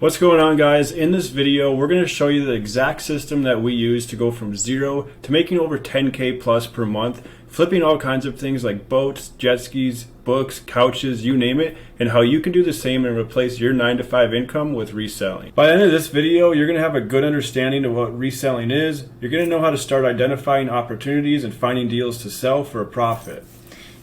What's going on, guys? In this video, we're going to show you the exact system that we use to go from zero to making over 10K plus per month, flipping all kinds of things like boats, jet skis, books, couches, you name it, and how you can do the same and replace your 9-to-5 income with reselling. By the end of this video, you're going to have a good understanding of what reselling is. You're going to know how to start identifying opportunities and finding deals to sell for a profit.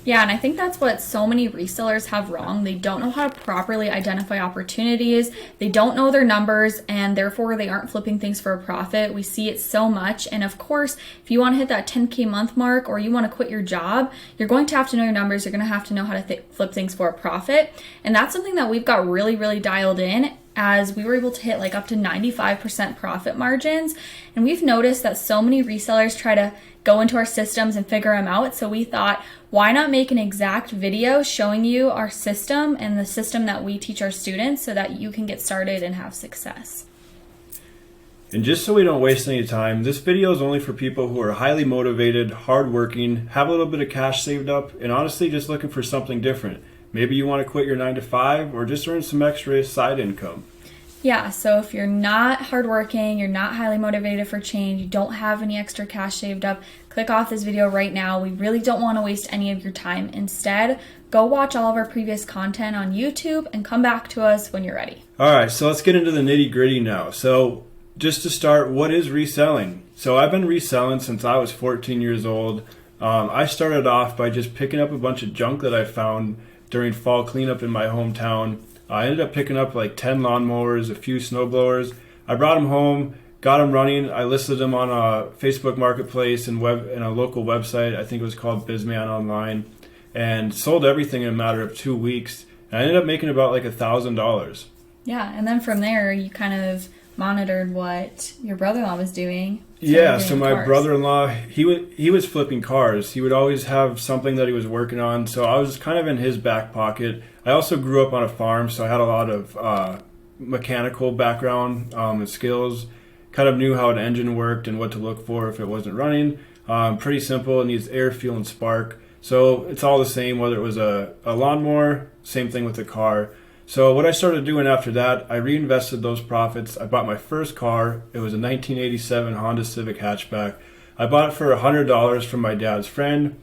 Yeah, and I think that's what so many resellers have wrong. They don't know how to properly identify opportunities. They don't know their numbers, and therefore they aren't flipping things for a profit. We see it so much. And of course, if you want to hit that 10K month mark or you want to quit your job, you're going to have to know your numbers. You're going to have to know how to flip things for a profit. And that's something that we've got really, really dialed in, as we were able to hit like up to 95% profit margins. And we've noticed that so many resellers try to go into our systems and figure them out. So we thought, why not make an exact video showing you our system and the system that we teach our students so that you can get started and have success. And just so we don't waste any time, this video is only for people who are highly motivated, hardworking, have a little bit of cash saved up, and honestly just looking for something different. Maybe you want to quit your 9-to-5 or just earn some extra side income. Yeah, so if you're not hardworking, you're not highly motivated for change, you don't have any extra cash saved up, click off this video right now. We really don't want to waste any of your time. Instead, go watch all of our previous content on YouTube and come back to us when you're ready. All right, so let's get into the nitty-gritty now. So just to start, what is reselling? So I've been reselling since I was 14 years old. I started off by just picking up a bunch of junk that I found during fall cleanup in my hometown. I ended up picking up like 10 lawnmowers, a few snowblowers. I brought them home, got them running. I listed them on a Facebook marketplace and a local website. I think it was called Bizman Online, and sold everything in a matter of 2 weeks. And I ended up making about like $1,000. Yeah, and then from there, you kind of monitored what your brother-in-law was doing. Yeah, so my brother-in-law, he was flipping cars. He would always have something that he was working on, so I was kind of in his back pocket. I also grew up on a farm, so I had a lot of mechanical background and skills. Kind of knew how an engine worked and what to look for if it wasn't running. Pretty simple. It needs air, fuel, and spark. So it's all the same, whether it was a lawnmower, same thing with the car. So what I started doing after that, I reinvested those profits. I bought my first car. It was a 1987 Honda Civic hatchback. I bought it for $100 from my dad's friend.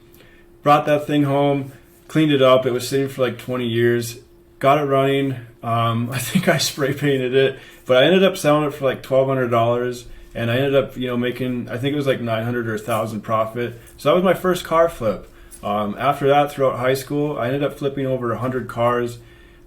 Brought that thing home, cleaned it up. It was sitting for like 20 years. Got it running. I think I spray painted it, but I ended up selling it for like $1,200, and I ended up, making, I think it was like $900 or $1,000 profit. So that was my first car flip. After that, throughout high school, I ended up flipping over 100 cars.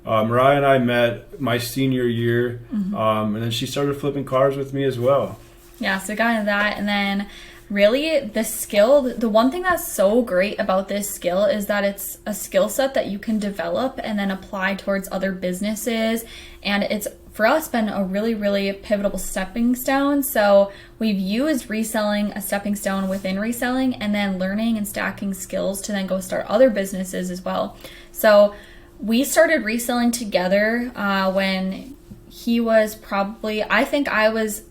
Mariah and I met my senior year, and then she started flipping cars with me as well. Yeah, so got into that, and then really the skill, the one thing that's so great about this skill is that it's a skill set that you can develop and then apply towards other businesses, and it's for us been a really, really pivotal stepping stone. So we've used reselling a stepping stone within reselling, and then learning and stacking skills to then go start other businesses as well. So we started reselling together when he was probably, I think I was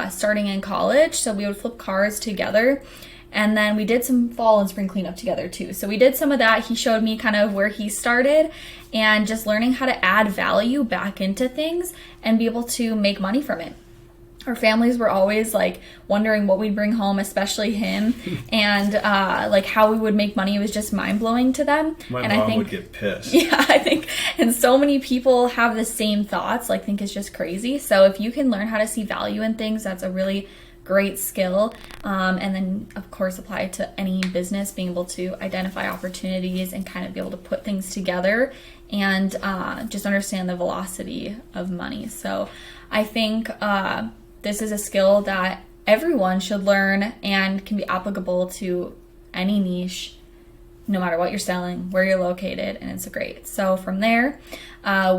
starting in college, so we would flip cars together. And then we did some fall and spring cleanup together too. So we did some of that. He showed me kind of where he started and just learning how to add value back into things and be able to make money from it. Our families were always like wondering what we'd bring home, especially him, and like how we would make money. It was just mind blowing to them. My and mom I think, would get pissed. Yeah, I think, and so many people have the same thoughts, like think it's just crazy. So if you can learn how to see value in things, that's a really great skill. And then of course apply it to any business, being able to identify opportunities and kind of be able to put things together and just understand the velocity of money. So I think this is a skill that everyone should learn and can be applicable to any niche, no matter what you're selling, where you're located, and it's great. So from there,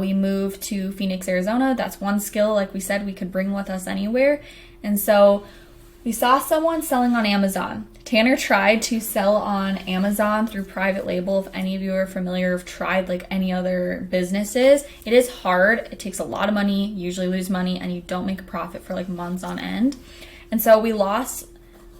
we moved to Phoenix, Arizona. That's one skill, like we said, we could bring with us anywhere. And so we saw someone selling on Amazon. Tanner tried to sell on Amazon through private label. If any of you are familiar, have tried like any other businesses, it is hard. It takes a lot of money, you usually lose money, and you don't make a profit for like months on end. And so we lost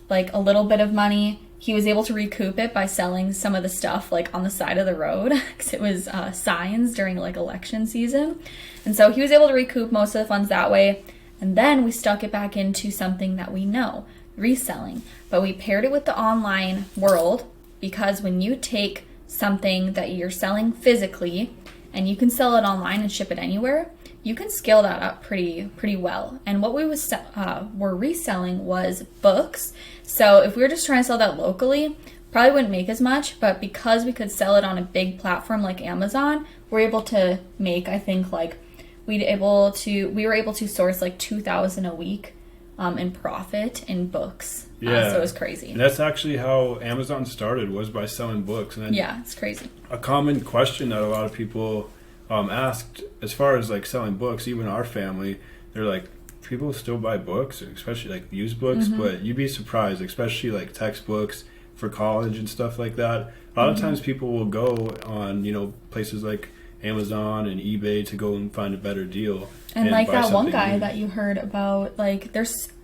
like a little bit of money, he was able to recoup it by selling some of the stuff like on the side of the road because it was signs during like election season. And so he was able to recoup most of the funds that way. And then we stuck it back into something that we know, reselling. But we paired it with the online world because when you take something that you're selling physically and you can sell it online and ship it anywhere, you can scale that up pretty well. And what we were reselling was books. So if we were just trying to sell that locally, probably wouldn't make as much, but because we could sell it on a big platform like Amazon, we're able to make, I think, like we were able to source like $2,000 a week in profit in books. Yeah. So it was crazy. And that's actually how Amazon started, was by selling books. And then yeah, it's crazy. A common question that a lot of people asked as far as like selling books, even our family, they're like, people still buy books, especially like used books, but you'd be surprised, especially like textbooks for college and stuff like that. A lot of times people will go on, places like Amazon and eBay to go and find a better deal. And like that one guy that you heard about, like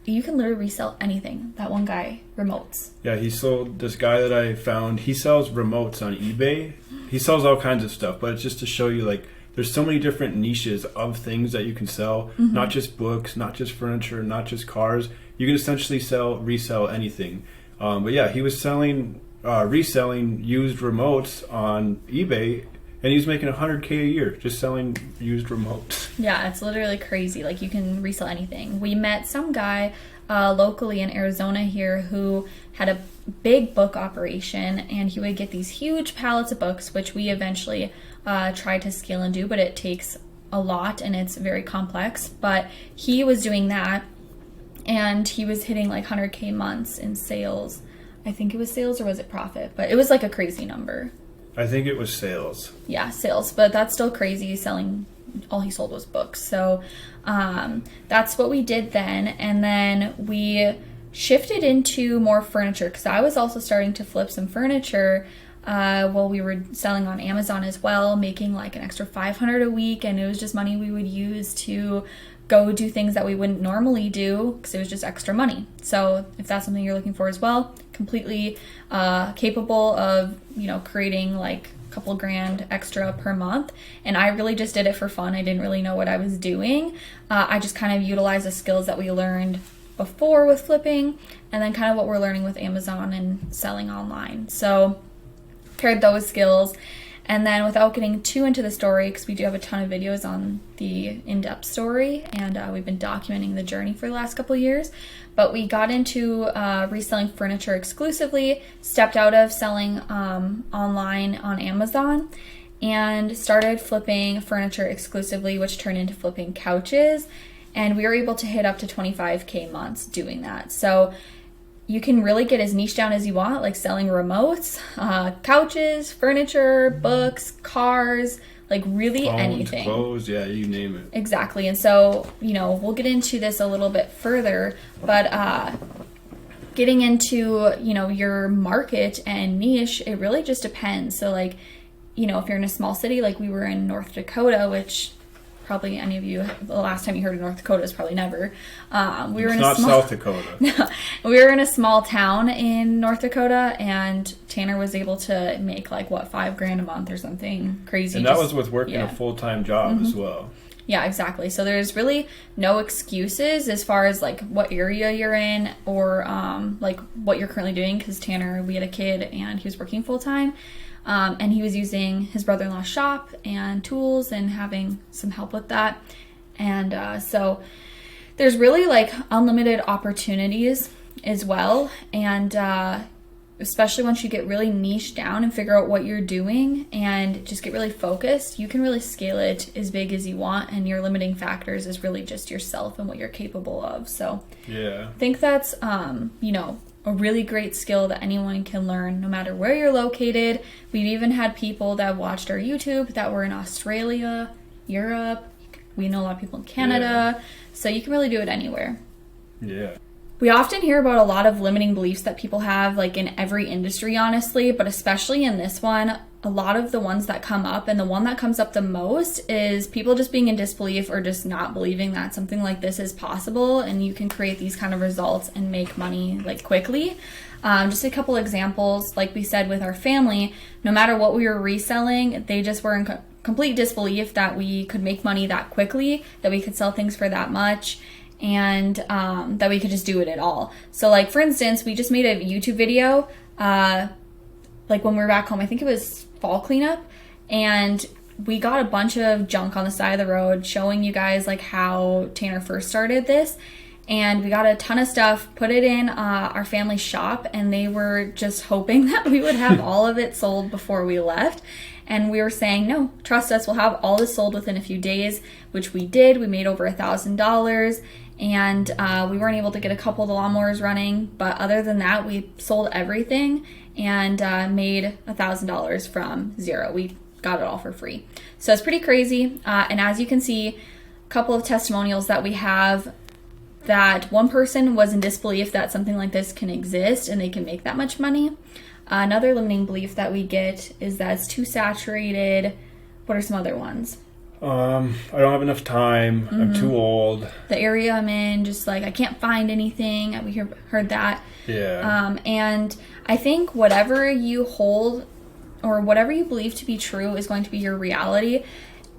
you can literally resell anything. That one guy, remotes. Yeah, he sold, this guy that I found, he sells remotes on eBay. He sells all kinds of stuff, but it's just to show you like there's so many different niches of things that you can sell, not just books, not just furniture, not just cars. You can essentially resell anything. But yeah, he was reselling used remotes on eBay, and he was making $100K a year just selling used remotes. Yeah, it's literally crazy. Like you can resell anything. We met some guy locally in Arizona here who had a big book operation, and he would get these huge pallets of books, which we eventually tried to scale and do, but it takes a lot and it's very complex. But he was doing that, and he was hitting like 100K months in sales. I think it was sales, or was it profit? But it was like a crazy number. I think it was sales. Yeah, sales, but that's still crazy. Selling, all he sold was books. So that's what we did then. And then we shifted into more furniture because I was also starting to flip some furniture while we were selling on Amazon as well, making like an extra $500 a week. And it was just money we would use to go do things that we wouldn't normally do because it was just extra money. So if that's something you're looking for as well, completely capable of, creating like a couple grand extra per month. And I really just did it for fun. I didn't really know what I was doing. I just kind of utilized the skills that we learned before with flipping, and then kind of what we're learning with Amazon and selling online. So paired those skills. And then without getting too into the story, because we do have a ton of videos on the in-depth story, and we've been documenting the journey for the last couple of years, but we got into reselling furniture exclusively, stepped out of selling online on Amazon, and started flipping furniture exclusively, which turned into flipping couches. And we were able to hit up to 25K months doing that. So you can really get as niche down as you want, like selling remotes, couches, furniture, books, cars, like really phones, anything. Clothes, yeah, you name it. Exactly. And so, we'll get into this a little bit further, but getting into, your market and niche, it really just depends. So like, if you're in a small city, like we were in North Dakota, which probably any of you, the last time you heard of North Dakota is probably never. South Dakota. We were in a small town in North Dakota, and Tanner was able to make like $5,000 a month or something crazy. And that was with working a full-time job as well. Yeah, exactly. So there's really no excuses as far as like what area you're in or like what you're currently doing, because Tanner, we had a kid and he was working full-time. And he was using his brother-in-law's shop and tools and having some help with that. And so there's really like unlimited opportunities as well. And especially once you get really niche down and figure out what you're doing and just get really focused, you can really scale it as big as you want. And your limiting factors is really just yourself and what you're capable of. So yeah, I think that's, a really great skill that anyone can learn no matter where you're located. We've even had people that watched our YouTube that were in Australia, Europe. We know a lot of people in Canada. So you can really do it anywhere. Yeah. We often hear about a lot of limiting beliefs that people have, like in every industry, honestly, but especially in this one, a lot of the ones that come up, and the one that comes up the most is people just being in disbelief or just not believing that something like this is possible and you can create these kind of results and make money like quickly. Just a couple examples, like we said with our family, no matter what we were reselling, they just were in complete disbelief that we could make money that quickly, that we could sell things for that much, and that we could just do it at all. So like, for instance, we just made a YouTube video, like when we were back home, I think it was fall cleanup, and we got a bunch of junk on the side of the road showing you guys like how Tanner first started this. And we got a ton of stuff, put it in our family shop, and they were just hoping that we would have all of it sold before we left. And we were saying, no, trust us, we'll have all this sold within a few days, which we did. We made over $1,000, and we weren't able to get a couple of the lawnmowers running. But other than that, we sold everything and made $1,000 from zero. We got it all for free. So it's pretty crazy. And as you can see, a couple of testimonials that we have, that one person was in disbelief that something like this can exist and they can make that much money. Another limiting belief that we get is that it's too saturated. What are some other ones? I don't have enough time. I'm too old. The area I'm in, just like I can't find anything. We heard that. Yeah. And I think whatever you hold or whatever you believe to be true is going to be your reality.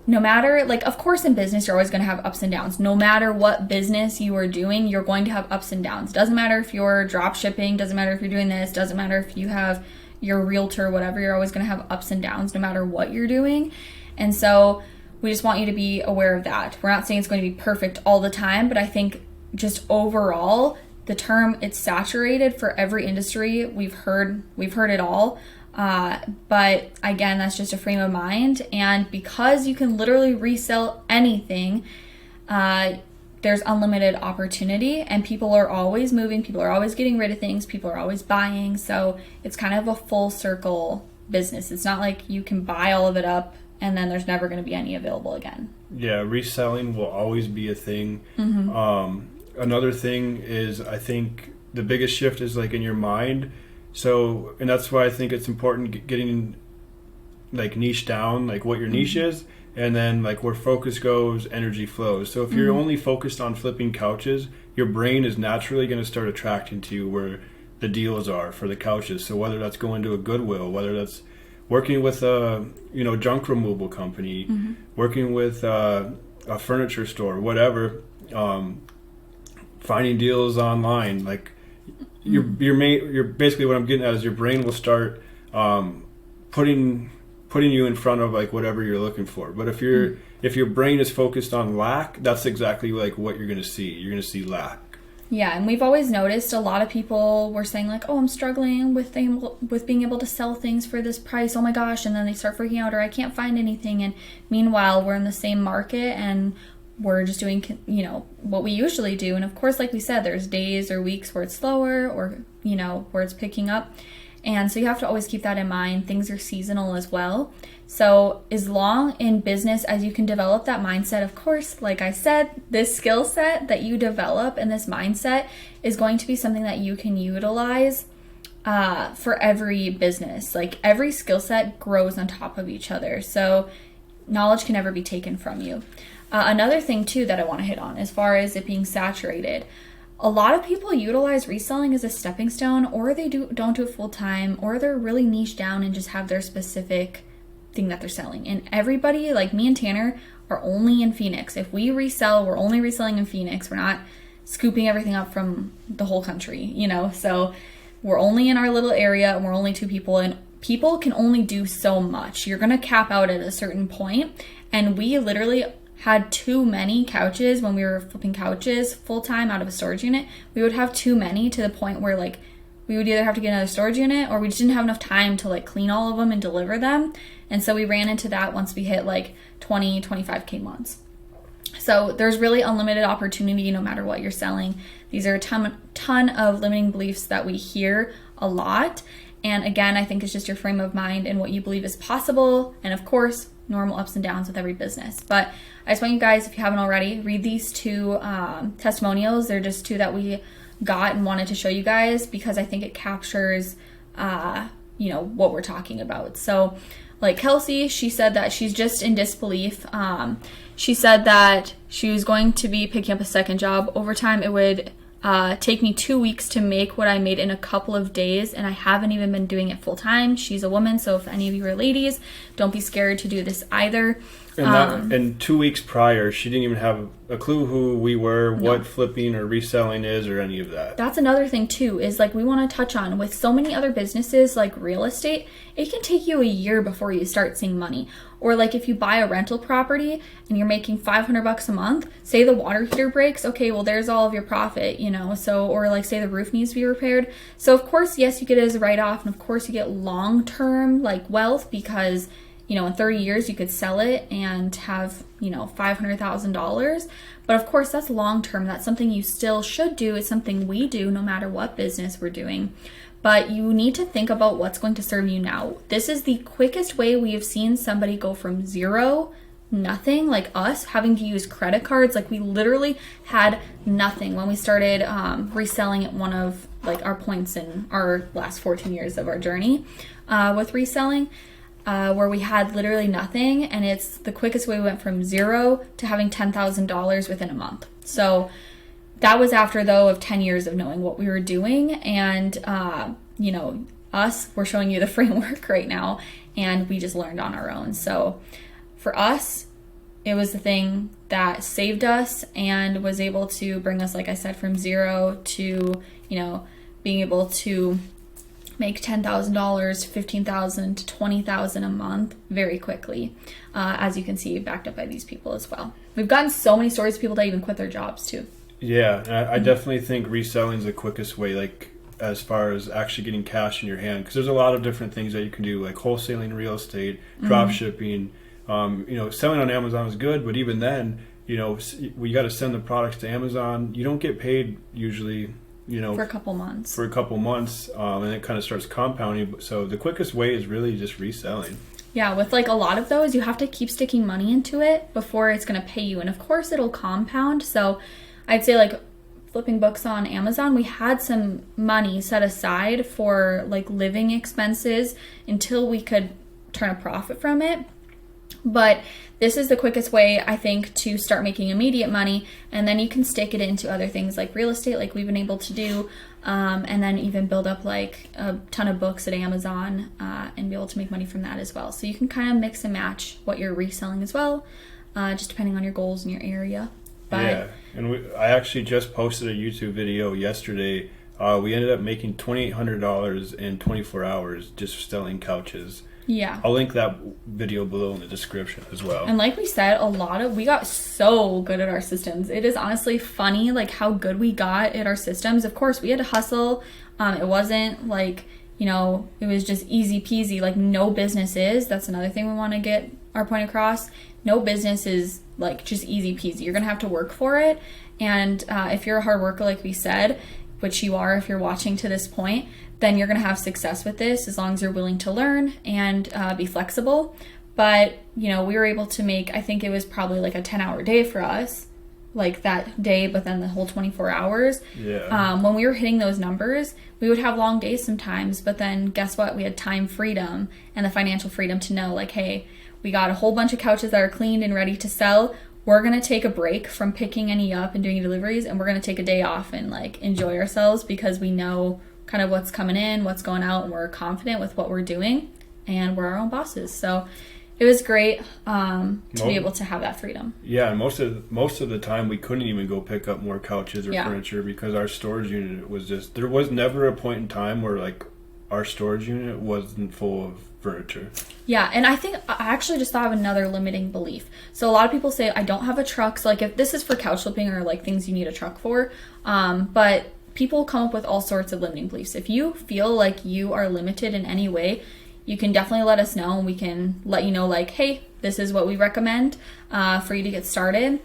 No matter, like, of course in business, you're always going to have ups and downs. No matter what business you are doing, you're going to have ups and downs. Doesn't matter if you're drop shipping, doesn't matter if you're doing this, doesn't matter if you have your realtor, whatever, you're always going to have ups and downs no matter what you're doing. And so we just want you to be aware of that. We're not saying it's going to be perfect all the time, but I think just overall, the term it's saturated for every industry, we've heard it all. But again, that's just a frame of mind. And because you can literally resell anything, there's unlimited opportunity, and people are always moving. People are always getting rid of things. People are always buying. So it's kind of a full circle business. It's not like you can buy all of it up and then there's never going to be any available again. Yeah. Reselling will always be a thing. Another thing is, I think the biggest shift is like in your mind. So, and that's why I think it's important getting like niche down, like what your niche is, and then like where focus goes, energy flows. So if you're only focused on flipping couches, your brain is naturally going to start attracting to you where the deals are for the couches. So whether that's going to a Goodwill, whether that's working with a junk removal company, working with a furniture store, whatever, finding deals online, like. You're basically, what I'm getting at is your brain will start putting you in front of like whatever you're looking for. But if your brain is focused on lack, that's exactly like what you're going to see. You're going to see lack. Yeah, and we've always noticed a lot of people were saying like, oh, I'm struggling with being able to sell things for this price. Oh my gosh. And then they start freaking out, or I can't find anything. And meanwhile, we're in the same market and we're just doing, what we usually do. And of course, like we said, there's days or weeks where it's slower or, where it's picking up. And so you have to always keep that in mind. Things are seasonal as well. So as long in business as you can develop that mindset, of course, like I said, this skill set that you develop and this mindset is going to be something that you can utilize for every business. Like every skill set grows on top of each other. So knowledge can never be taken from you. Another thing too that I want to hit on as far as it being saturated, a lot of people utilize reselling as a stepping stone, or they don't do it full time, or they're really niche down and just have their specific thing that they're selling. And everybody, like me and Tanner, are only in Phoenix. If we resell, we're only reselling in Phoenix. We're not scooping everything up from the whole country, so we're only in our little area and we're only two people, and people can only do so much. You're going to cap out at a certain point, and we literally had too many couches when we were flipping couches full time out of a storage unit. We would have too many to the point where like we would either have to get another storage unit, or we just didn't have enough time to like clean all of them and deliver them. And so we ran into that once we hit like 20, 25K months. So there's really unlimited opportunity no matter what you're selling. These are a ton of limiting beliefs that we hear a lot. And again, I think it's just your frame of mind and what you believe is possible. And of course, normal ups and downs with every business. But I just want you guys, if you haven't already, read these two testimonials. They're just two that we got and wanted to show you guys because I think it captures, what we're talking about. So like Kelsey, she said that she's just in disbelief. She said that she was going to be picking up a second job. Over time, it would take me 2 weeks to make what I made in a couple of days, and I haven't even been doing it full time. She's a woman, so if any of you are ladies, don't be scared to do this either. And 2 weeks prior, she didn't even have a clue who we were, what flipping or reselling is, or any of that. That's another thing too, is like we want to touch on with so many other businesses like real estate, it can take you a year before you start seeing money. Or like if you buy a rental property and you're making $500 a month, say the water heater breaks, okay, well there's all of your profit, you know, so, or like say the roof needs to be repaired. So of course, yes, you get it as a write-off, and of course you get long-term like wealth because, you know, in 30 years you could sell it and have, you know, $500,000. But of course that's long-term. That's something you still should do. It's something we do no matter what business we're doing. But you need to think about what's going to serve you now. This is the quickest way we have seen somebody go from zero, nothing, like us having to use credit cards. Like we literally had nothing when we started reselling at one of like our points in our last 14 years of our journey with reselling. Where we had literally nothing, and it's the quickest way we went from zero to having $10,000 within a month. So that was after, though, of 10 years of knowing what we were doing, and, you know, we're showing you the framework right now, and we just learned on our own. So for us, it was the thing that saved us and was able to bring us, like I said, from zero to, you know, being able to make $10,000, $15,000 to $20,000 a month very quickly, as you can see, backed up by these people as well. We've gotten so many stories of people that even quit their jobs too. Yeah, I definitely think reselling is the quickest way, like as far as actually getting cash in your hand, because there's a lot of different things that you can do, like wholesaling real estate, drop shipping. You know, selling on Amazon is good, but even then, you know, we got to send the products to Amazon. You don't get paid usually, you know, for a couple months, and it kind of starts compounding. So the quickest way is really just reselling. Yeah, with like a lot of those, you have to keep sticking money into it before it's going to pay you, and of course it'll compound. So I'd say like flipping books on Amazon, we had some money set aside for like living expenses until we could turn a profit from it. But this is the quickest way, I think, to start making immediate money, and then you can stick it into other things like real estate, like we've been able to do, and then even build up like a ton of books at Amazon and be able to make money from that as well. So you can kind of mix and match what you're reselling as well, just depending on your goals in your area. But, yeah, and I actually just posted a YouTube video yesterday. We ended up making $2,800 in 24 hours just selling couches. Yeah. I'll link that video below in the description as well. And like we said, we got so good at our systems. It is honestly funny like how good we got at our systems. Of course, we had to hustle. It wasn't like, you know, it was just easy peasy. Like no business is. That's another thing we want to get our point across. No business is like just easy peasy. You're going to have to work for it. And if you're a hard worker, like we said, which you are if you're watching to this point, then you're going to have success with this as long as you're willing to learn and be flexible. But, you know, we were able to make, I think it was probably like a 10-hour day for us, like that day, but then the whole 24 hours. Yeah. When we were hitting those numbers, we would have long days sometimes, but then guess what? We had time freedom and the financial freedom to know like, hey, we got a whole bunch of couches that are cleaned and ready to sell. We're going to take a break from picking any up and doing deliveries, and we're going to take a day off and like enjoy ourselves because we know kind of what's coming in, what's going out, and we're confident with what we're doing, and we're our own bosses. So it was great to be able to have that freedom. Yeah, and most of the time we couldn't even go pick up more couches or furniture because our storage unit was just, there was never a point in time where like our storage unit wasn't full of furniture. Yeah, and I think I actually just thought of another limiting belief. So a lot of people say I don't have a truck. So like if this is for couch flipping or like things you need a truck for, but people come up with all sorts of limiting beliefs. If you feel like you are limited in any way, you can definitely let us know, and we can let you know like, hey, this is what we recommend for you to get started.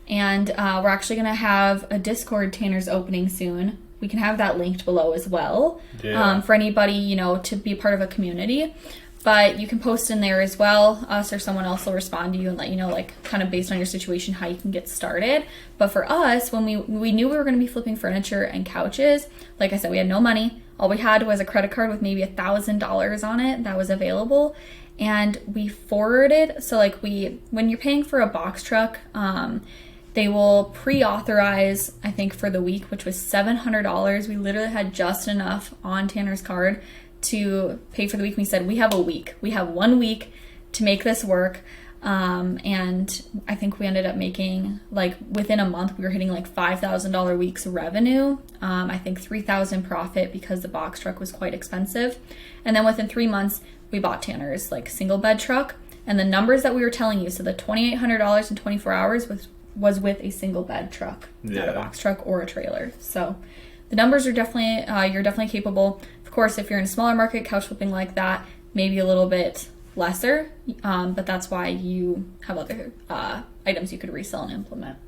And we're actually going to have a Discord Tanner's opening soon. We can have that linked below as well for anybody, you know, to be part of a community. But you can post in there as well. Us or someone else will respond to you and let you know, like, kind of based on your situation, how you can get started. But for us, when we knew we were going to be flipping furniture and couches, like I said, we had no money. All we had was a credit card with maybe $1,000 on it that was available. and we forwarded. So like when you're paying for a box truck, they will pre-authorize, I think, for the week, which was $700. We literally had just enough on Tanner's card to pay for the week. We said, we have a week. We have 1 week to make this work. And I think we ended up making, like, within a month, we were hitting like $5,000 weeks revenue. I think $3,000 profit because the box truck was quite expensive. And then within 3 months, we bought Tanner's like single bed truck. And the numbers that we were telling you, so the $2,800 in 24 hours was with a single bed truck, not a box truck or a trailer. So the numbers are definitely, you're definitely capable. Of course, if you're in a smaller market, couch flipping like that, maybe a little bit lesser, but that's why you have other items you could resell and implement.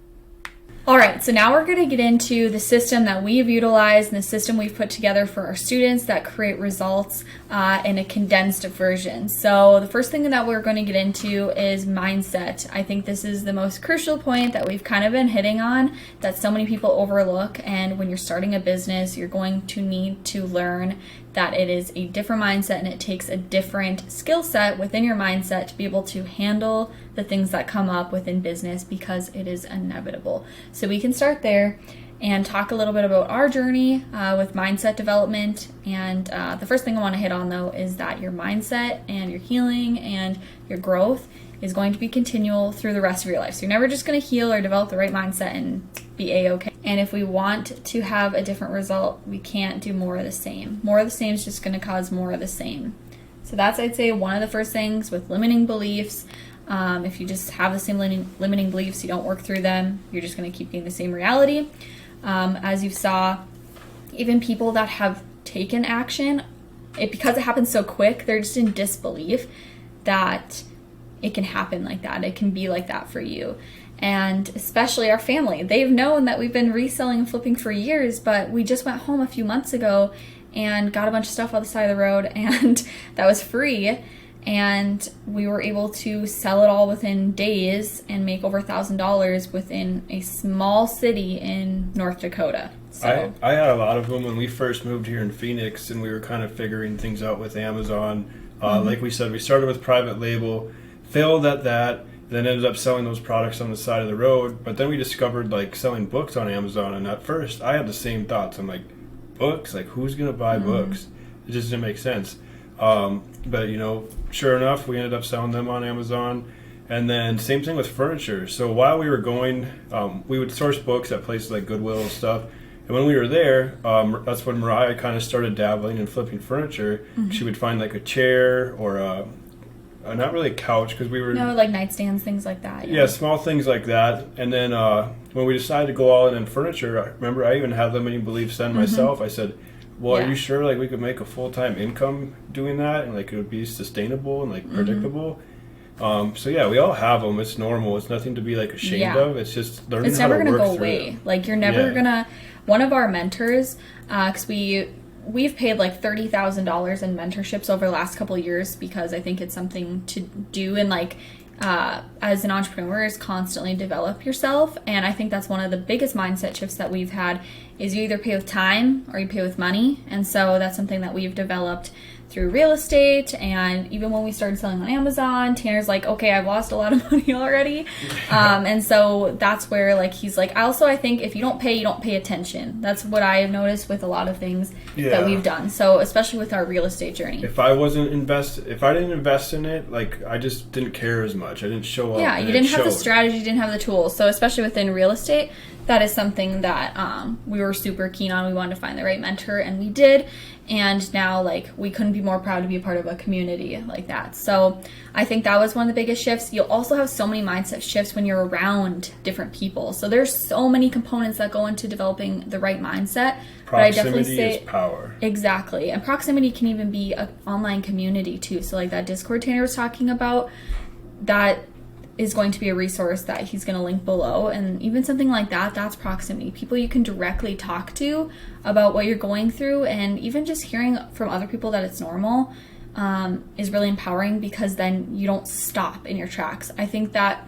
All right, so now we're going to get into the system that we've utilized and the system we've put together for our students that create results in a condensed version. So the first thing that we're going to get into is mindset. I think this is the most crucial point that we've kind of been hitting on that so many people overlook. And when you're starting a business, you're going to need to learn that it is a different mindset and it takes a different skill set within your mindset to be able to handle the things that come up within business, because it is inevitable. So we can start there and talk a little bit about our journey with mindset development. And the first thing I want to hit on, though, is that your mindset and your healing and your growth is going to be continual through the rest of your life. So you're never just going to heal or develop the right mindset and be A-okay. And if we want to have a different result, we can't do more of the same. More of the same is just going to cause more of the same. So that's, I'd say, one of the first things with limiting beliefs. If you just have the same limiting beliefs, you don't work through them, you're just going to keep getting the same reality. As you saw, even people that have taken action, because it happens so quick, they're just in disbelief that it can happen like that. It can be like that for you. And especially our family. They've known that we've been reselling and flipping for years, but we just went home a few months ago and got a bunch of stuff on the side of the road, and that was free. And we were able to sell it all within days and make over $1,000 within a small city in North Dakota. So I had a lot of them when we first moved here in Phoenix, and we were kind of figuring things out with Amazon. Like we said, we started with private label, failed at that, then ended up selling those products on the side of the road. But then we discovered like selling books on Amazon, and at first I had the same thoughts. I'm like, books? Like, who's gonna buy books? It just didn't make sense. But you know, sure enough, we ended up selling them on Amazon. And then same thing with furniture. So while we were going, we would source books at places like Goodwill and stuff. And when we were there, that's when Mariah kind of started dabbling in flipping furniture. She would find like a chair or not really a couch, because we were... No, like nightstands, things like that. Yeah, small things like that. And then when we decided to go all in furniture, I remember I even had limiting beliefs then myself. I said, well, are you sure like we could make a full-time income doing that, and like it would be sustainable and like predictable? So yeah, we all have them. It's normal. It's nothing to be like ashamed of. It's just learning how to work through it. It's never going to go away. Like, you're never going to... One of our mentors, because we've paid like $30,000 in mentorships over the last couple of years, because I think it's something to do, and like as an entrepreneur is constantly develop yourself. And I think that's one of the biggest mindset shifts that we've had, is you either pay with time or you pay with money. And so that's something that we've developed through real estate. And even when we started selling on Amazon, Tanner's like, okay, I've lost a lot of money already. And so that's where like he's like, I think if you don't pay attention. That's what I have noticed with a lot of things that we've done. So especially with our real estate journey. If I didn't invest in it, like I just didn't care as much. I didn't show up. Yeah, you didn't have the strategy, you didn't have the tools. So especially within real estate, that is something that we were super keen on. We wanted to find the right mentor, and we did. And now, like, we couldn't be more proud to be a part of a community like that. So I think that was one of the biggest shifts. You'll also have so many mindset shifts when you're around different people. So there's so many components that go into developing the right mindset. But I definitely say is power. Exactly. And proximity can even be an online community too. So like that Discord Tanner was talking about, that is going to be a resource that he's going to link below. And even something like that, that's proximity. People you can directly talk to about what you're going through, and even just hearing from other people that it's normal is really empowering, because then you don't stop in your tracks. I think that,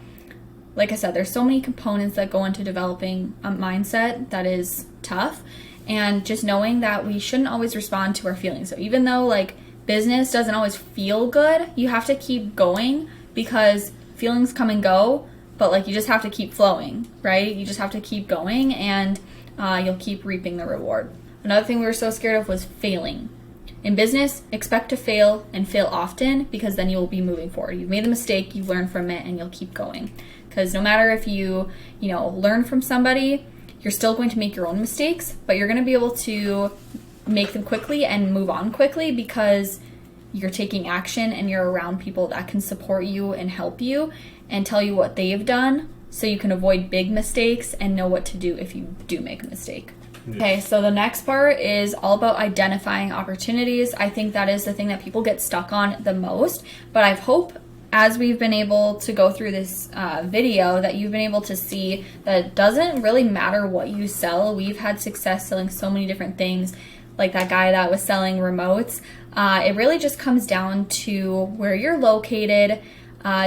like I said, there's so many components that go into developing a mindset that is tough, and just knowing that we shouldn't always respond to our feelings. So even though like business doesn't always feel good, you have to keep going because feelings come and go, but like you just have to keep flowing, right? You just have to keep going, and you'll keep reaping the reward. Another thing we were so scared of was failing. In business, expect to fail and fail often, because then you will be moving forward. You've made the mistake, you've learned from it, and you'll keep going. Because no matter if you learn from somebody, you're still going to make your own mistakes, but you're going to be able to make them quickly and move on quickly because you're taking action and you're around people that can support you and help you and tell you what they've done, so you can avoid big mistakes and know what to do if you do make a mistake. Okay, so the next part is all about identifying opportunities. I think that is the thing that people get stuck on the most, but I hope as we've been able to go through this video that you've been able to see that it doesn't really matter what you sell. We've had success selling so many different things, like that guy that was selling remotes. It really just comes down to where you're located,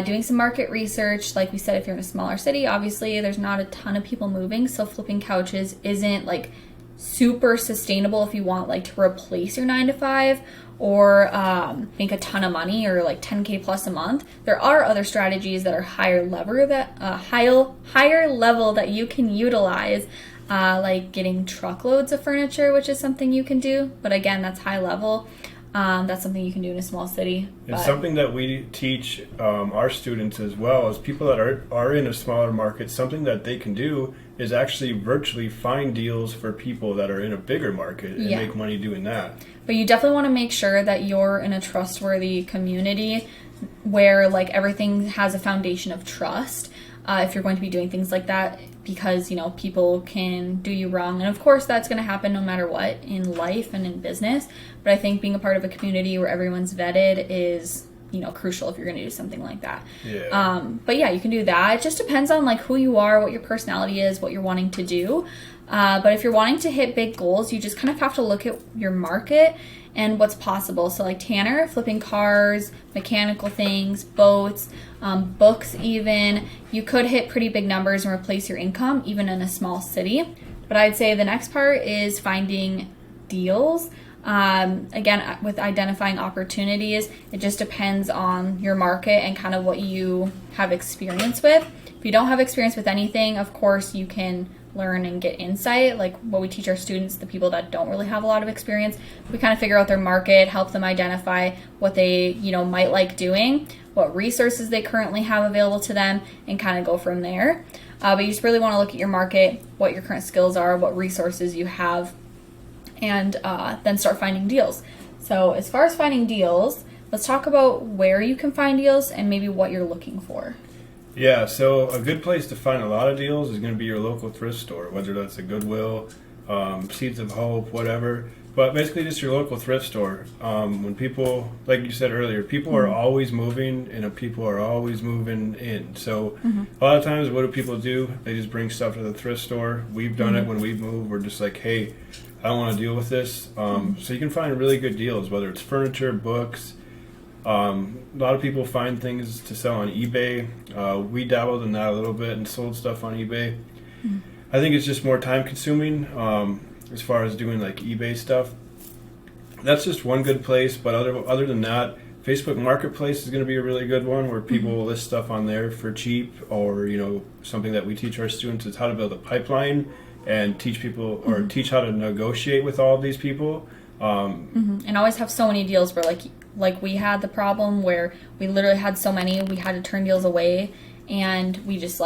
doing some market research. Like we said, if you're in a smaller city, obviously there's not a ton of people moving, so flipping couches isn't like super sustainable if you want like to replace your 9-to-5 or make a ton of money or like 10K plus a month. There are other strategies that are higher level that you can utilize, like getting truckloads of furniture, which is something you can do. But again, that's high level. That's something you can do in a small city. It's something that we teach our students as well as people that are in a smaller market. Something that they can do is actually virtually find deals for people that are in a bigger market and make money doing that. But you definitely want to make sure that you're in a trustworthy community where like everything has a foundation of trust. If you're going to be doing things like that, because people can do you wrong, and of course that's going to happen no matter what in life and in business. But I think being a part of a community where everyone's vetted is crucial if you're going to do something like that. But yeah, you can do that. It just depends on like who you are, what your personality is, what you're wanting to do. But if you're wanting to hit big goals, you just kind of have to look at your market and what's possible. So like Tanner, flipping cars, mechanical things, boats, books even. You could hit pretty big numbers and replace your income even in a small city. But I'd say the next part is finding deals. Again, with identifying opportunities, it just depends on your market and kind of what you have experience with. If you don't have experience with anything, of course you can learn and get insight, like what we teach our students, the people that don't really have a lot of experience. We kind of figure out their market, help them identify what they might like doing, what resources they currently have available to them, and kind of go from there. But you just really want to look at your market, what your current skills are, what resources you have, and then start finding deals. So as far as finding deals, let's talk about where you can find deals and maybe what you're looking for. Yeah, so a good place to find a lot of deals is going to be your local thrift store, whether that's a Goodwill, Seeds of Hope, whatever. But basically just your local thrift store. When people, like you said earlier, people are always moving and people are always moving in. So a lot of times what do people do? They just bring stuff to the thrift store. We've done it when we move. We're just like, hey, I don't want to deal with this. So you can find really good deals, whether it's furniture, books. A lot of people find things to sell on eBay. We dabbled in that a little bit and sold stuff on eBay. I think it's just more time consuming as far as doing like eBay stuff. That's just one good place, but other than that, Facebook Marketplace is going to be a really good one where people list stuff on there for cheap, or something that we teach our students is how to build a pipeline and teach people or teach how to negotiate with all of these people. And always have so many deals where like we had the problem where we literally had so many, we had to turn deals away, and we just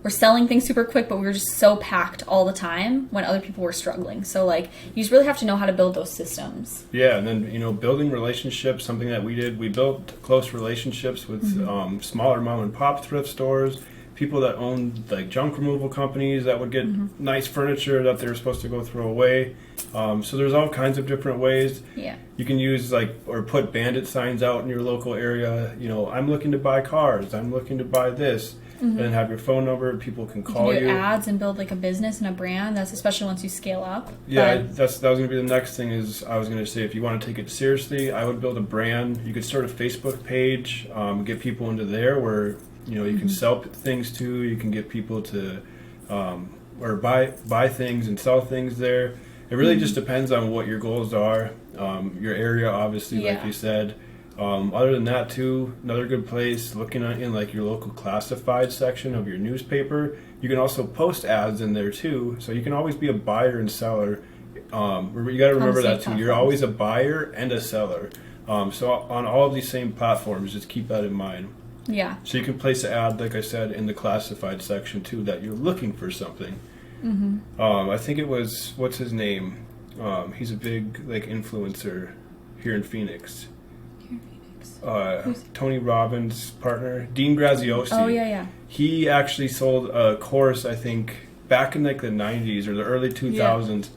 we're selling things super quick, but we were just so packed all the time when other people were struggling. So you just really have to know how to build those systems. Yeah, and then building relationships, something that we did. We built close relationships with smaller mom and pop thrift stores, people that owned junk removal companies that would get nice furniture that they were supposed to go throw away. So there's all kinds of different ways. Yeah. You can use or put bandit signs out in your local area. I'm looking to buy cars. I'm looking to buy this. And then have your phone number. People can call you. You can do ads and build a business and a brand. That's especially once you scale up. Yeah, that was going to be the next thing. Is I was going to say, if you want to take it seriously, I would build a brand. You could start a Facebook page, get people into there where you can sell things to. You can get people to or buy things and sell things there. It really just depends on what your goals are. Your area, obviously, like Yeah. you said. Other than that, too, another good place, looking at in like your local classified section of your newspaper. You can also post ads in there too, so you can always be a buyer and seller. You got to remember that too. You're always a buyer and a seller. So on all of these same platforms, just keep that in mind. Yeah. So you can place an ad, like I said, in the classified section too, that you're looking for something. Mm-hmm. I think it was, what's his name? He's a big like influencer here in Phoenix. Tony Robbins' partner, Dean Graziosi. Oh, yeah. He actually sold a course, I think, back in like the 90s or the early 2000s. Yeah.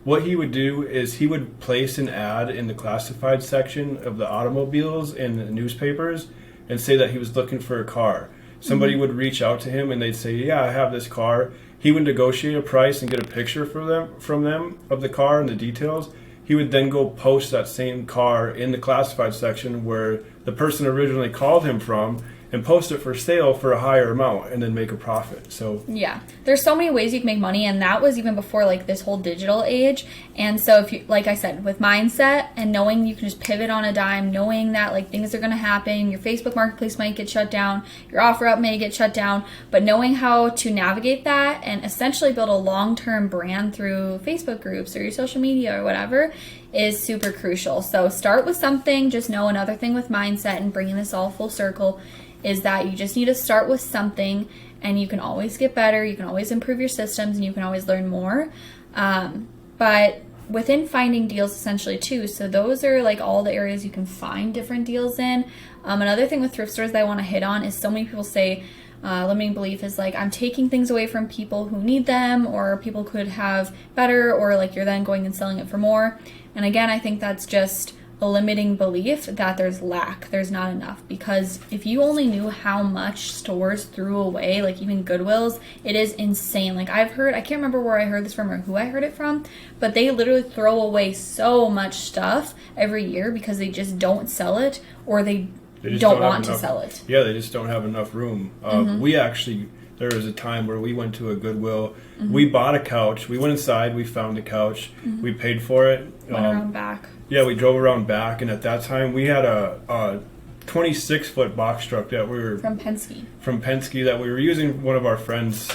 What he would do is he would place an ad in the classified section of the automobiles in the newspapers and say that he was looking for a car. Somebody would reach out to him and they'd say, yeah, I have this car. He would negotiate a price and get a picture from them of the car and the details. He would then go post that same car in the classified section where the person originally called him from and post it for sale for a higher amount and then make a profit. So yeah, there's so many ways you can make money, and that was even before like this whole digital age. And so if you, like I said, with mindset and knowing you can just pivot on a dime, knowing that like things are going to happen, your Facebook marketplace might get shut down, your offer up may get shut down, but knowing how to navigate that and essentially build a long-term brand through Facebook groups or your social media or whatever is super crucial. So start with something. Just know another thing with mindset and bringing this all full circle is that you just need to start with something, and you can always get better, you can always improve your systems, and you can always learn more. But within finding deals essentially too, so those are like all the areas you can find different deals in. Another thing with thrift stores that I want to hit on is so many people say limiting belief is like, I'm taking things away from people who need them, or people could have better, or like you're then going and selling it for more. And again, I think that's just a limiting belief that there's lack, there's not enough. Because if you only knew how much stores threw away, like even Goodwill's, it is insane. Like I've heard, I can't remember where I heard this from or who I heard it from, but they literally throw away so much stuff every year because they just don't sell it, or they don't want to sell it. Yeah, they just don't have enough room. We actually, there was a time where we went to a Goodwill. We bought a couch. We went inside. We found a couch. We paid for it. Went around back. Yeah, we drove around back, and at that time we had a 26-foot box truck that we were from Penske. That we were using one of our friends'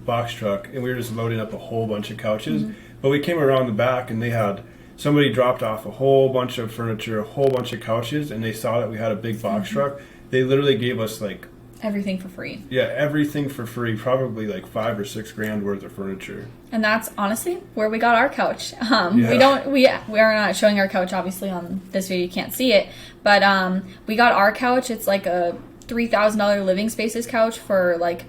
box truck, and we were just loading up a whole bunch of couches. But we came around the back, and they had somebody dropped off a whole bunch of furniture, a whole bunch of couches, and they saw that we had a big box truck. They literally gave us like everything for free. Yeah, everything for free. Probably like $5 or $6 grand worth of furniture. And that's honestly where we got our couch. We are not showing our couch obviously on this video. You can't see it, but we got our couch. It's like a $3,000 living spaces couch for like.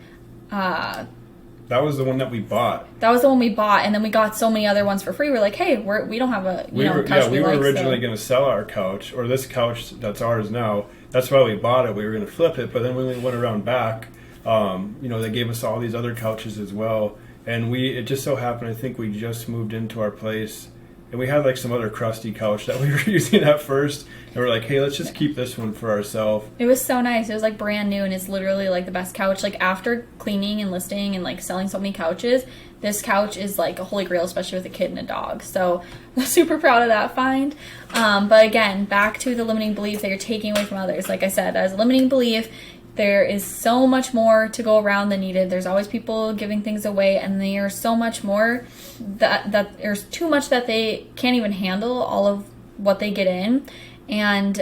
That was the one that we bought. That was the one we bought, and then we got so many other ones for free. We're like, hey, we don't have a couch. We were originally going to sell our couch, or this couch that's ours now. That's why we bought it. We were going to flip it, but then when we went around back, they gave us all these other couches as well. And it just so happened, I think we just moved into our place, and we had like some other crusty couch that we were using at first, and we're like, hey, let's just keep this one for ourselves. It was so nice. It was like brand new, and it's literally like the best couch. Like after cleaning and listing and like selling so many couches, this couch is like a holy grail, especially with a kid and a dog. So I'm super proud of that find. But again, back to the limiting belief that you're taking away from others. Like I said, as a limiting belief, there is so much more to go around than needed. There's always people giving things away, and there's so much more that there's too much that they can't even handle all of what they get in, and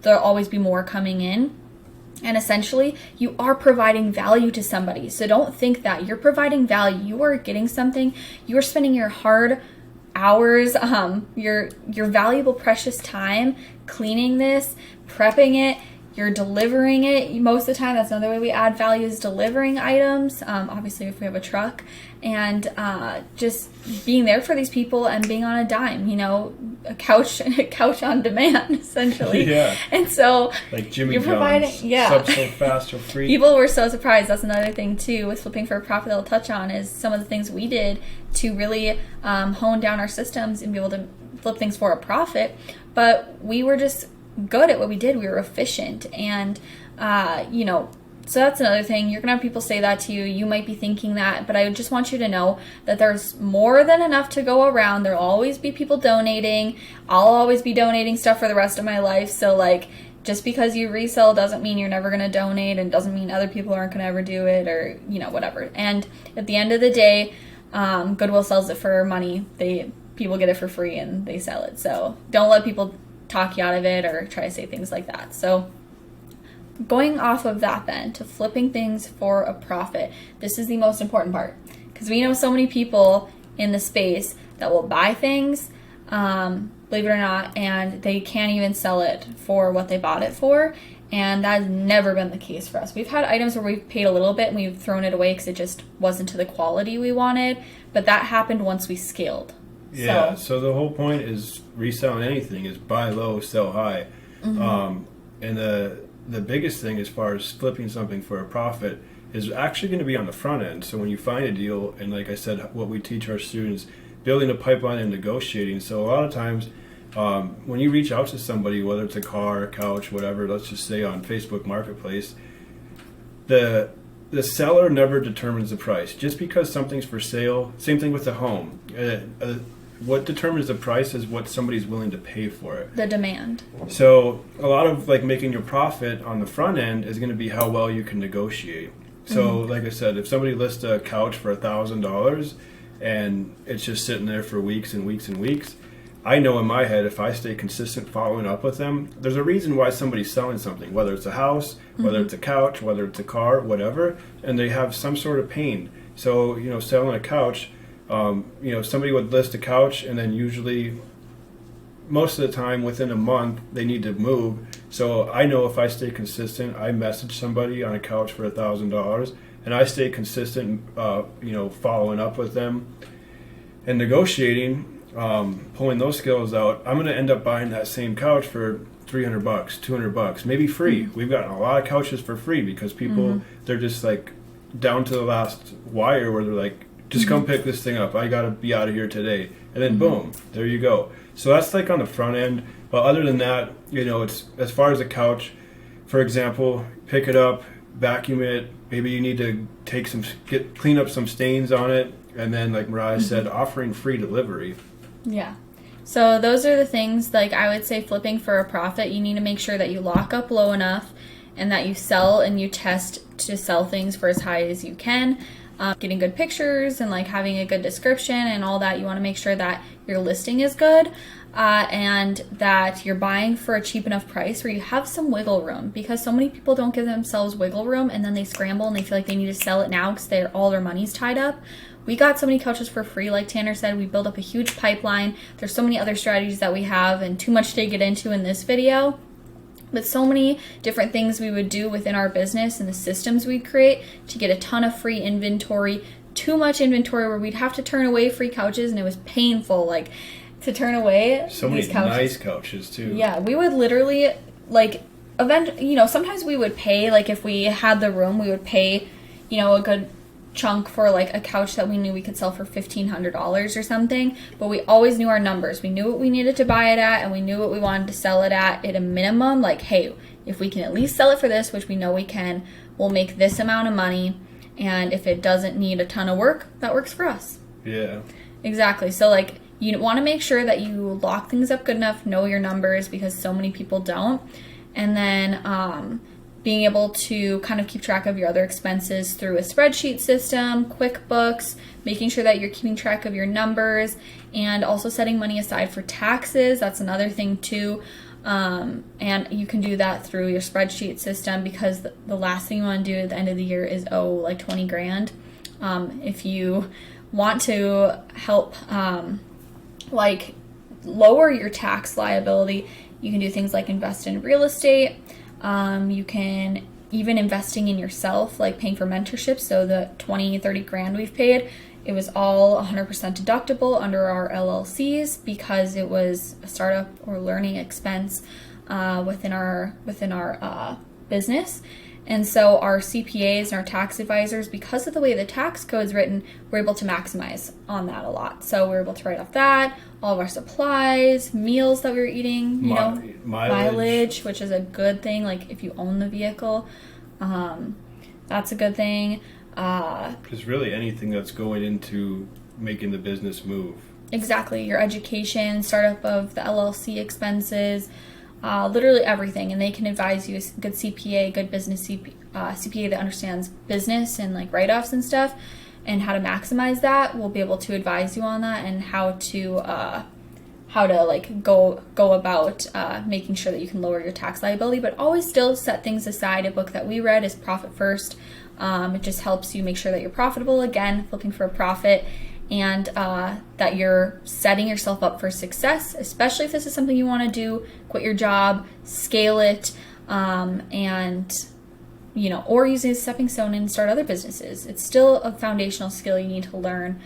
there'll always be more coming in. And essentially, you are providing value to somebody. So don't think that you're providing value. You are getting something. You are spending your hard hours, your valuable, precious time cleaning this, prepping it. You're delivering it most of the time. That's another way we add value, is delivering items. Obviously, if we have a truck, and just being there for these people and being on a dime. A couch on demand, essentially. Yeah. And so like Jimmy you're providing, John's, sub so fast or free. People were so surprised. That's another thing too with flipping for a profit that I'll touch on, is some of the things we did to really hone down our systems and be able to flip things for a profit. But we were just good at what we did. We were efficient, and So that's another thing. You're going to have people say that to you. You might be thinking that, but I just want you to know that there's more than enough to go around. There'll always be people donating. I'll always be donating stuff for the rest of my life. So, like, just because you resell doesn't mean you're never going to donate, and doesn't mean other people aren't going to ever do it, or, you know, whatever. And at the end of the day, Goodwill sells it for money. People get it for free and they sell it. So don't let people talk you out of it or try to say things like that. So going off of that then to flipping things for a profit, this is the most important part, because we know so many people in the space that will buy things, believe it or not, and they can't even sell it for what they bought it for. And that has never been the case for us. We've had items where we've paid a little bit and we've thrown it away because it just wasn't to the quality we wanted, but that happened once we scaled. Yeah, so the whole point is reselling anything is buy low, sell high. And the biggest thing as far as flipping something for a profit is actually going to be on the front end. So when you find a deal, and like I said, what we teach our students, building a pipeline and negotiating. So a lot of times when you reach out to somebody, whether it's a car, a couch, whatever, let's just say on Facebook Marketplace, the seller never determines the price. Just because something's for sale, same thing with the home. What determines the price is what somebody's willing to pay for it. The demand. So a lot of like making your profit on the front end is going to be how well you can negotiate. So like I said, if somebody lists a couch for $1,000 and it's just sitting there for weeks and weeks and weeks, I know in my head, if I stay consistent following up with them, there's a reason why somebody's selling something, whether it's a house, whether it's a couch, whether it's a car, whatever, and they have some sort of pain. So, you know, selling a couch, somebody would list a couch, and then usually most of the time within a month they need to move. So I know if I stay consistent, I message somebody on a couch for $1,000 and I stay consistent, following up with them and negotiating, pulling those skills out, I'm going to end up buying that same couch for $300, $200, maybe free. We've gotten a lot of couches for free because people, they're just like down to the last wire where they're like, just come pick this thing up. I got to be out of here today. And then boom, there you go. So that's like on the front end. But other than that, it's as far as a couch, for example, pick it up, vacuum it. Maybe you need to clean up some stains on it. And then, like Mariah said, offering free delivery. Yeah. So those are the things, like I would say flipping for a profit, you need to make sure that you lock up low enough and that you sell and you test to sell things for as high as you can. Getting good pictures and like having a good description and all that. You want to make sure that your listing is good and that you're buying for a cheap enough price where you have some wiggle room, because so many people don't give themselves wiggle room and then they scramble and they feel like they need to sell it now because all their money's tied up. We got so many couches for free. Like Tanner said, we built up a huge pipeline. There's so many other strategies that we have and too much to get into in this video. But so many different things we would do within our business and the systems we'd create to get a ton of free inventory, too much inventory where we'd have to turn away free couches, and it was painful, like, to turn away so many these couches. Nice couches, too. Yeah, we would literally, like, sometimes we would pay, like, if we had the room, we would pay, a good chunk for like a couch that we knew we could sell for $1,500 or something, but we always knew our numbers. We knew what we needed to buy it at, and we knew what we wanted to sell it at a minimum. Like, hey, if we can at least sell it for this, which we know we can, we'll make this amount of money, and if it doesn't need a ton of work, that works for us. Yeah. Exactly. So like, you want to make sure that you lock things up good enough, know your numbers, because so many people don't, and then being able to kind of keep track of your other expenses through a spreadsheet system, QuickBooks, making sure that you're keeping track of your numbers, and also setting money aside for taxes. That's another thing too. And you can do that through your spreadsheet system, because the last thing you want to do at the end of the year is owe like 20 grand. If you want to help like lower your tax liability, you can do things like invest in real estate. You can even investing in yourself, like paying for mentorship. So the 20, 30 grand we've paid, it was all 100% deductible under our LLCs because it was a startup or learning expense within our business. And so our CPAs and our tax advisors, because of the way the tax code's written, we're able to maximize on that a lot. So we're able to write off that, all of our supplies, meals that we were eating, mileage, which is a good thing, like if you own the vehicle. That's a good thing. Just really anything that's going into making the business move. Exactly. Your education, startup of the LLC expenses, literally everything. And they can advise you, a good CPA, good business CPA that understands business and like write-offs and stuff, and how to maximize that. Will be able to advise you on that and how to like go about making sure that you can lower your tax liability, but always still set things aside. A book that we read is Profit First. It just helps you make sure that you're profitable, again, looking for a profit, and that you're setting yourself up for success, especially if this is something you want to do. Quit your job, scale it, and or use it as a stepping stone and start other businesses. It's still a foundational skill you need to learn.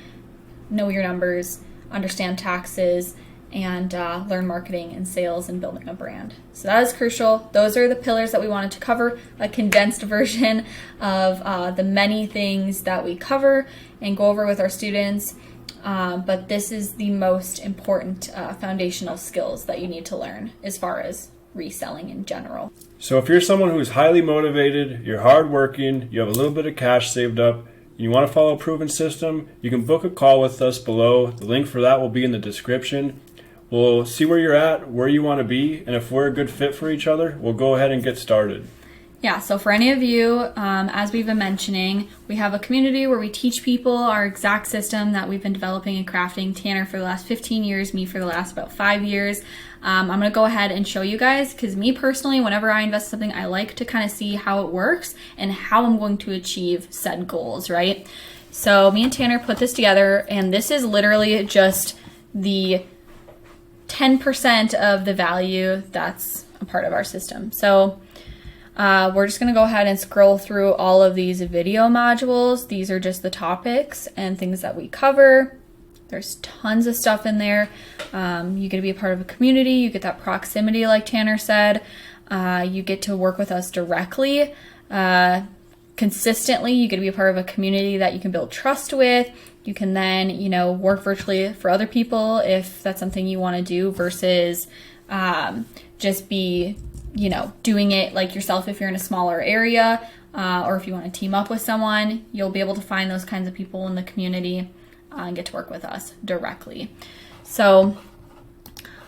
Know your numbers, understand taxes, and learn marketing and sales and building a brand. So that is crucial. Those are the pillars that we wanted to cover, a condensed version of the many things that we cover and go over with our students. But this is the most important foundational skills that you need to learn as far as reselling in general. So if you're someone who is highly motivated, you're hardworking, you have a little bit of cash saved up, and you want to follow a proven system, you can book a call with us below. The link for that will be in the description. We'll see where you're at, where you want to be, and if we're a good fit for each other, we'll go ahead and get started. Yeah, so for any of you, as we've been mentioning, we have a community where we teach people our exact system that we've been developing and crafting. Tanner for the last 15 years, me for the last about 5 years. I'm going to go ahead and show you guys, because me personally, whenever I invest in something, I like to kind of see how it works and how I'm going to achieve said goals, right? So me and Tanner put this together, and this is literally just the 10% of the value that's a part of our system. So we're just going to go ahead and scroll through all of these video modules. These are just the topics and things that we cover. There's tons of stuff in there. You get to be a part of a community. You get that proximity, like Tanner said. You get to work with us directly, consistently. You get to be a part of a community that you can build trust with. You can then, work virtually for other people if that's something you want to do, versus just be doing it like yourself if you're in a smaller area, or if you want to team up with someone. You'll be able to find those kinds of people in the community and get to work with us directly. So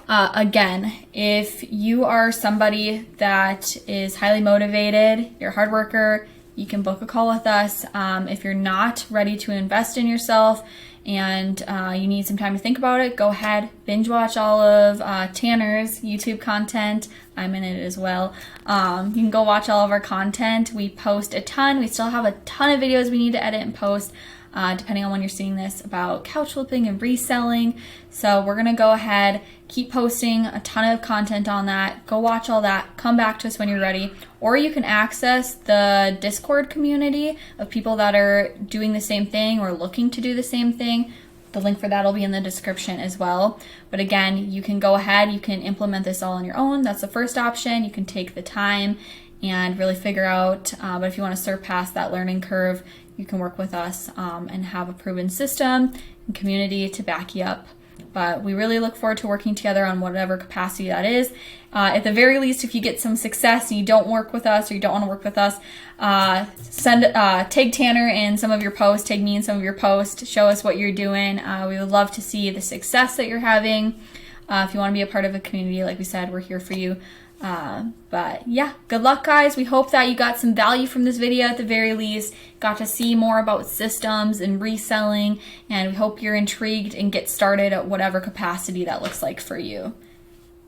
again, if you are somebody that is highly motivated, you're a hard worker, you can book a call with us. If you're not ready to invest in yourself and you need some time to think about it, go ahead, binge watch all of Tanner's YouTube content. I'm in it as well. You can go watch all of our content. We post a ton. We still have a ton of videos we need to edit and post, depending on when you're seeing this, about couch flipping and reselling. So we're going to go ahead, keep posting a ton of content on that. Go watch all that. Come back to us when you're ready. Or you can access the Discord community of people that are doing the same thing or looking to do the same thing. The link for that will be in the description as well. But again, you can go ahead, you can implement this all on your own. That's the first option. You can take the time and really figure out, but if you want to surpass that learning curve, you can work with us and have a proven system and community to back you up. But we really look forward to working together on whatever capacity that is. At the very least, if you get some success and you don't work with us or you don't want to work with us, tag Tanner in some of your posts, tag me in some of your posts, show us what you're doing. We would love to see the success that you're having. If you want to be a part of a community, like we said, we're here for you. But yeah, good luck, guys. We hope that you got some value from this video at the very least, got to see more about systems and reselling, and we hope you're intrigued and get started at whatever capacity that looks like for you.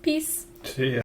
Peace. See ya.